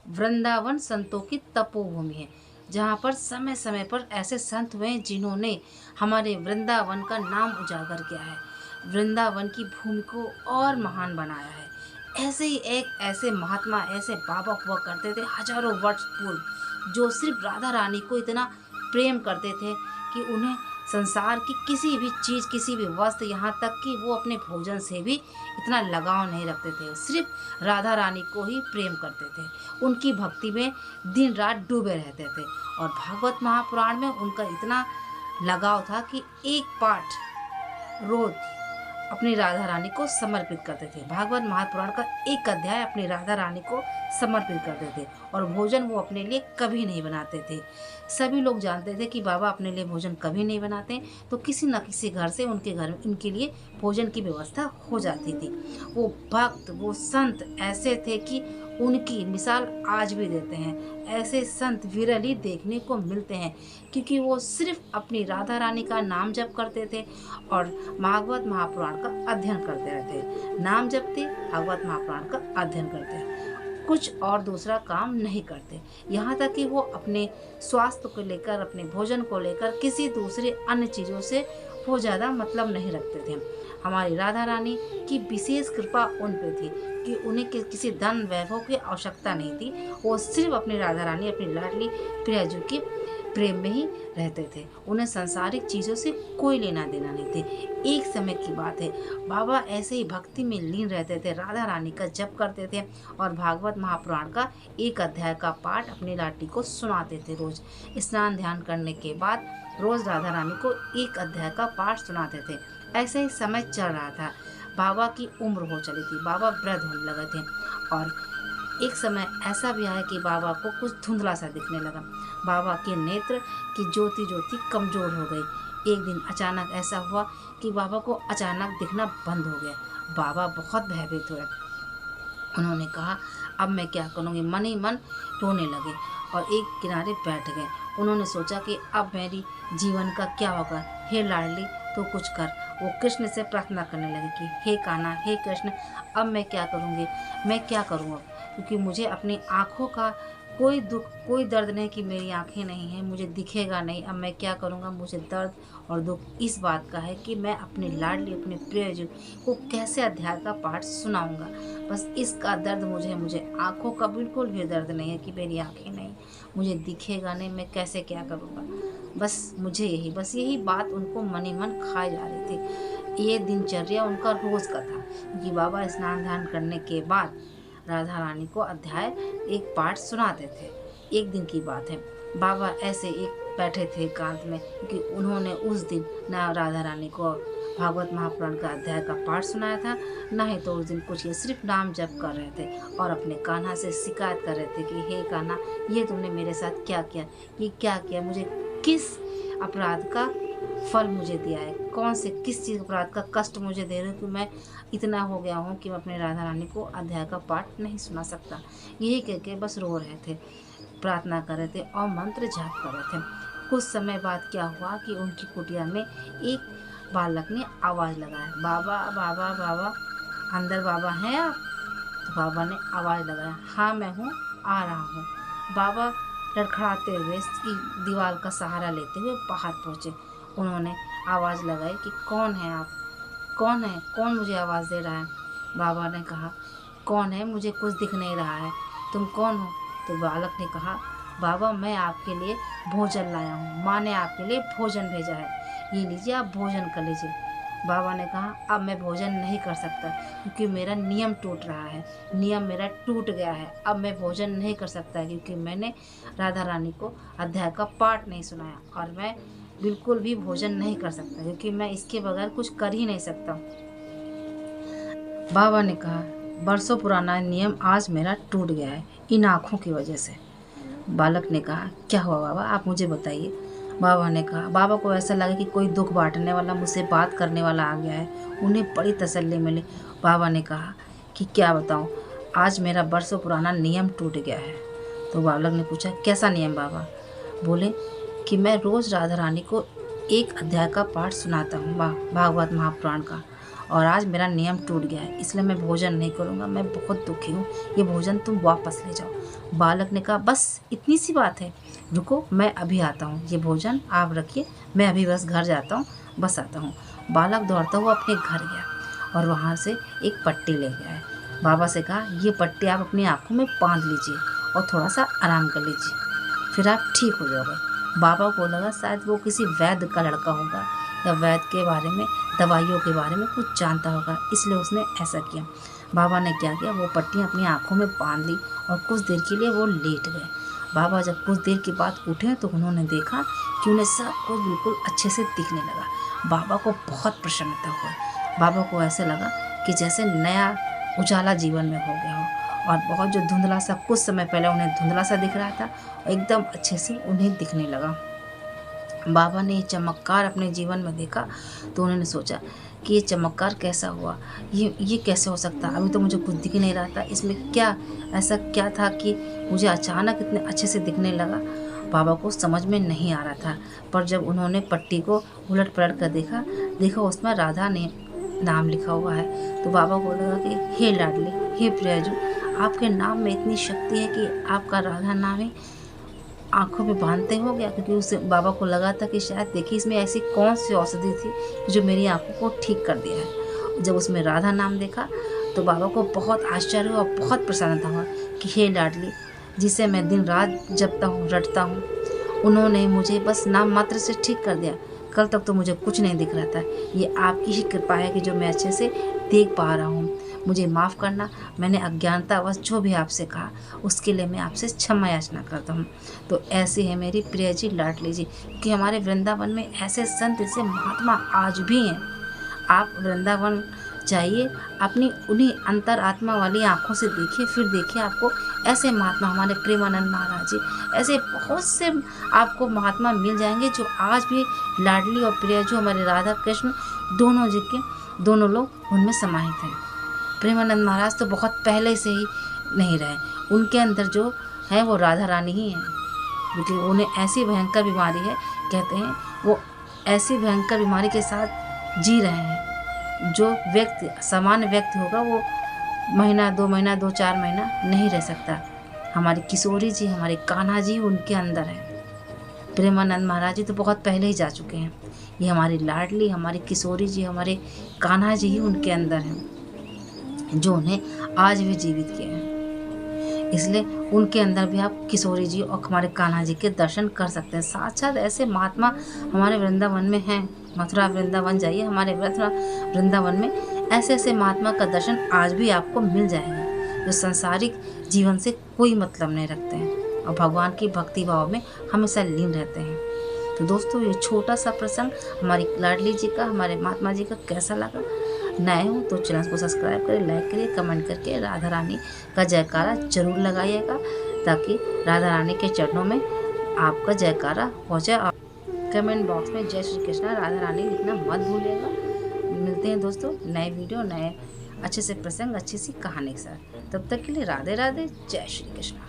वृंदावन संतों की तपोभूमि है, जहाँ पर समय समय पर ऐसे संत हुए हैं जिन्होंने हमारे वृंदावन का नाम उजागर किया है, वृंदावन की भूमि को और महान बनाया है। ऐसे ही एक ऐसे महात्मा, ऐसे बाबा हुआ करते थे हजारों वर्ष पूर्व, जो सिर्फ राधा रानी को इतना प्रेम करते थे कि उन्हें संसार की किसी भी चीज़, किसी भी वस्त्र, यहाँ तक कि वो अपने भोजन से भी इतना लगाव नहीं रखते थे। सिर्फ राधा रानी को ही प्रेम करते थे, उनकी भक्ति में दिन रात डूबे रहते थे। और भागवत महापुराण में उनका इतना लगाव था कि एक पाठ रोज अपनी राधा रानी को समर्पित करते थे। भागवत महापुराण का एक अध्याय अपनी राधा रानी को समर्पित करते थे। और भोजन वो अपने लिए कभी नहीं बनाते थे। सभी लोग जानते थे कि बाबा अपने लिए भोजन कभी नहीं बनाते, तो किसी न किसी घर से उनके घर में इनके लिए भोजन की व्यवस्था हो जाती थी। वो भक्त, वो संत ऐसे थे कि उनकी मिसाल आज भी देते हैं। ऐसे संत विरल ही देखने को मिलते हैं, क्योंकि वो सिर्फ अपनी राधा रानी का नाम जप करते थे और भागवत महापुराण का अध्ययन करते रहते। नाम जपते, भागवत महापुराण का अध्ययन करते, कुछ और दूसरा काम नहीं करते। यहाँ तक कि वो अपने स्वास्थ्य को लेकर, अपने भोजन को लेकर किसी दूसरे अन्य चीज़ों से वो ज़्यादा मतलब नहीं रखते थे। हमारी राधा रानी की विशेष कृपा उन पे थी कि उन्हें किसी धन वैभव की आवश्यकता नहीं थी। वो सिर्फ अपनी राधा रानी, अपनी लाडली प्रियाजू की प्रेम में ही रहते थे। उन्हें सांसारिक चीज़ों से कोई लेना देना नहीं थे। एक समय की बात है, बाबा ऐसे ही भक्ति में लीन रहते थे, राधा रानी का जप करते थे और भागवत महापुराण का एक अध्याय का पाठ अपनी लाडली को सुनाते थे। रोज स्नान ध्यान करने के बाद रोज राधा रानी को एक अध्याय का पाठ सुनाते थे। ऐसे ही समय चल रहा था। बाबा की उम्र हो चली थी, बाबा वृद्ध होने लगे थे और एक समय ऐसा भी आया कि बाबा को कुछ धुंधला सा दिखने लगा। बाबा के नेत्र की ज्योति ज्योति कमजोर हो गई। एक दिन अचानक ऐसा हुआ कि बाबा को अचानक दिखना बंद हो गया। बाबा बहुत भयभीत हुए। उन्होंने कहा, अब मैं क्या करूँगी। मन ही मन रोने लगे और एक किनारे बैठ गए। उन्होंने सोचा कि अब मेरी जीवन का क्या होगा। हे लाडली, तो कुछ कर। वो कृष्ण से प्रार्थना करने लगे कि हे कान्हा, हे कृष्ण, अब मैं क्या करूँगी, मैं क्या करूँ अब, क्योंकि मुझे अपनी आँखों का कोई दुख, कोई दर्द नहीं कि मेरी आंखें नहीं हैं, मुझे दिखेगा नहीं। अब मैं क्या करूँगा। मुझे दर्द और दुख इस बात का है कि मैं अपनी लाडली, अपने प्रियजन को कैसे अध्याय का पाठ सुनाऊंगा। बस इसका दर्द मुझे आंखों का बिल्कुल भी दर्द नहीं है कि मेरी आंखें नहीं, मुझे दिखेगा नहीं, मैं कैसे क्या करूँगा। बस यही बात उनको मन ही मन खाए जा रही थी। ये दिनचर्या उनका रोज़ का था, क्योंकि बाबा स्नान ध्यान करने के बाद राधा रानी को अध्याय एक पाठ सुनाते थे। एक दिन की बात है, बाबा ऐसे एक बैठे थे एकांत में, क्योंकि उन्होंने उस दिन ना राधा रानी को भागवत महापुराण का अध्याय का पाठ सुनाया था, ना ही तो उस दिन कुछ, ये सिर्फ नाम जप कर रहे थे और अपने कान्हा से शिकायत कर रहे थे कि हे कान्हा, ये तुमने मेरे साथ क्या किया, ये क्या किया, मुझे किस अपराध का फल मुझे दिया है, कौन से किस चीज़ अपराध का कष्ट मुझे दे रहे हो कि मैं इतना हो गया हूँ कि मैं अपने राधा रानी को अध्याय का पाठ नहीं सुना सकता। यही कह के बस रो रहे थे, प्रार्थना कर रहे थे और मंत्र जाप कर रहे थे। कुछ समय बाद क्या हुआ कि उनकी कुटिया में एक बालक ने आवाज़ लगाया, बाबा बाबा बाबा, अंदर बाबा हैं आप। तो बाबा ने आवाज़ लगाया, हाँ मैं हूँ, आ रहा हूँ। बाबा लड़खड़ाते हुए दीवार का सहारा लेते हुए बाहर पहुँचे। उन्होंने आवाज़ लगाई कि कौन है आप, कौन है, कौन मुझे आवाज़ दे रहा है। बाबा ने कहा, कौन है, मुझे कुछ दिख नहीं रहा है, तुम कौन हो। तो बालक ने कहा, बाबा मैं आपके लिए भोजन लाया हूँ, माँ ने आपके लिए भोजन भेजा है, ये लीजिए आप भोजन कर लीजिए। बाबा ने कहा, अब मैं भोजन नहीं कर सकता, क्योंकि मेरा नियम टूट रहा है, नियम मेरा टूट गया है। अब मैं भोजन नहीं कर सकता, क्योंकि मैंने राधा रानी को अध्याय का पाठ नहीं सुनाया और मैं बिल्कुल भी भोजन नहीं कर सकता, क्योंकि मैं इसके बगैर कुछ कर ही नहीं सकता। बाबा ने कहा, बरसों पुराना नियम आज मेरा टूट गया है, इन आँखों की वजह से। बालक ने कहा, क्या हुआ बाबा, आप मुझे बताइए। बाबा ने कहा, बाबा को ऐसा लगा कि कोई दुख बांटने वाला, मुझसे बात करने वाला आ गया है। उन्हें बड़ी तसल्ली मिली। बाबा ने कहा कि क्या बताऊं, आज मेरा बरसों पुराना नियम टूट गया है। तो बालक ने पूछा, कैसा नियम बाबा। बोले कि मैं रोज़ राधा रानी को एक अध्याय का पाठ सुनाता हूँ भागवत महापुराण का, और आज मेरा नियम टूट गया है, इसलिए मैं भोजन नहीं करूँगा, मैं बहुत दुखी हूँ, ये भोजन तुम वापस ले जाओ। बालक ने कहा, बस इतनी सी बात है, रुको मैं अभी आता हूँ, ये भोजन आप रखिए, मैं अभी बस घर जाता हूँ, बस आता हूँ। बालक दौड़ता हुआ अपने घर गया और वहाँ से एक पट्टी ले गया। बाबा से कहा, ये पट्टी आप अपनी आँखों में बांध लीजिए और थोड़ा सा आराम कर लीजिए, फिर आप ठीक हो जाओगे। बाबा को लगा शायद वो किसी वैद्य का लड़का होगा या वैद्य के बारे में, दवाइयों के बारे में कुछ जानता होगा, इसलिए उसने ऐसा किया। बाबा ने क्या किया, वो पट्टियाँ अपनी आँखों में बांध ली और कुछ देर के लिए वो लेट गए। बाबा जब कुछ देर के बाद उठे तो उन्होंने देखा कि उन्हें सब कुछ बिल्कुल अच्छे से दिखने लगा। बाबा को बहुत प्रसन्नता हुई। बाबा को ऐसे लगा कि जैसे नया उजाला जीवन में हो गया हो और बहुत जो धुंधला सा कुछ समय पहले उन्हें धुंधला सा दिख रहा था एकदम अच्छे से उन्हें दिखने लगा। बाबा ने ये चमत्कार अपने जीवन में देखा तो उन्होंने सोचा कि ये चमत्कार कैसा हुआ, ये कैसे हो सकता, अभी तो मुझे कुछ दिख नहीं रहा था, इसमें क्या ऐसा क्या था कि मुझे अचानक इतने अच्छे से दिखने लगा। बाबा को समझ में नहीं आ रहा था, पर जब उन्होंने पट्टी को उलट पलट कर देखा उसमें राधा ने नाम लिखा हुआ है, तो बाबा को लगा कि हे लाडली, हे प्रियजू, आपके नाम में इतनी शक्ति है कि आपका राधा नाम ही आँखों में बांधते हो गया। क्योंकि उसे बाबा को लगा था कि शायद देखिए इसमें ऐसी कौन सी औषधि थी जो मेरी आँखों को ठीक कर दिया है। जब उसमें राधा नाम देखा तो बाबा को बहुत आश्चर्य हुआ, बहुत प्रसन्नता हुआ कि हे लाडली, जिसे मैं दिन रात जपता हूँ, रटता हूँ, उन्होंने मुझे बस नाम मात्र से ठीक कर दिया। कल तक तो मुझे कुछ नहीं दिख रहा था, ये आपकी ही कृपा है कि जो मैं अच्छे से देख पा रहा हूँ। मुझे माफ़ करना, मैंने अज्ञानतावश जो भी आपसे कहा उसके लिए मैं आपसे क्षमा याचना करता हूँ। तो ऐसे है मेरी प्रिय जी, लाडली जी, कि हमारे वृंदावन में ऐसे संत, ऐसे महात्मा आज भी हैं। आप वृंदावन जाइए, अपनी उन्हीं अंतर आत्मा वाली आँखों से देखिए, फिर देखिए आपको ऐसे महात्मा, हमारे प्रेमानंद महाराज जी, ऐसे बहुत से आपको महात्मा मिल जाएंगे जो आज भी लाडली और प्रिय जो हमारे राधा कृष्ण दोनों जी के दोनों लोग उनमें समाहित हैं। प्रेमानंद महाराज तो बहुत पहले से ही नहीं रहे, उनके अंदर जो है वो राधा रानी ही है, क्योंकि उन्हें ऐसी भयंकर बीमारी है, कहते हैं वो ऐसी भयंकर बीमारी के साथ जी रहे हैं। जो व्यक्ति, सामान्य व्यक्ति होगा वो महीना, 2 महीना, 2-4 महीना नहीं रह सकता। हमारी किशोरी जी, हमारे कान्हा जी उनके अंदर है। प्रेमानंद महाराज जी तो बहुत पहले ही जा चुके हैं। ये हमारी लाडली, हमारी किशोरी जी, हमारे कान्हा जी ही उनके अंदर हैं, जो उन्हें आज भी जीवित किए हैं। इसलिए उनके अंदर भी आप किशोरी जी और हमारे कान्हा जी के दर्शन कर सकते हैं। साक्षात ऐसे महात्मा हमारे वृंदावन में हैं। मथुरा वृंदावन जाइए, हमारे मथुरा वृंदावन में ऐसे ऐसे महात्मा का दर्शन आज भी आपको मिल जाएगा, जो संसारिक जीवन से कोई मतलब नहीं रखते हैं और भगवान की भक्ति भाव में हमेशा लीन रहते हैं। तो दोस्तों, ये छोटा सा प्रसंग हमारी लाडली जी का, हमारे महात्मा जी का कैसा लगा? नए हो तो चैनल को सब्सक्राइब करें, लाइक करिए, कमेंट करके राधा रानी का जयकारा जरूर लगाइएगा, ताकि राधा रानी के चरणों में आपका जयकारा पहुँचे। कमेंट बॉक्स में जय श्री कृष्णा राधा रानी लिखना मत भूलिएगा। मिलते हैं दोस्तों नए वीडियो, नए अच्छे से प्रसंग, अच्छी सी कहानी के साथ। तब तक के लिए राधे राधे, जय श्री कृष्णा।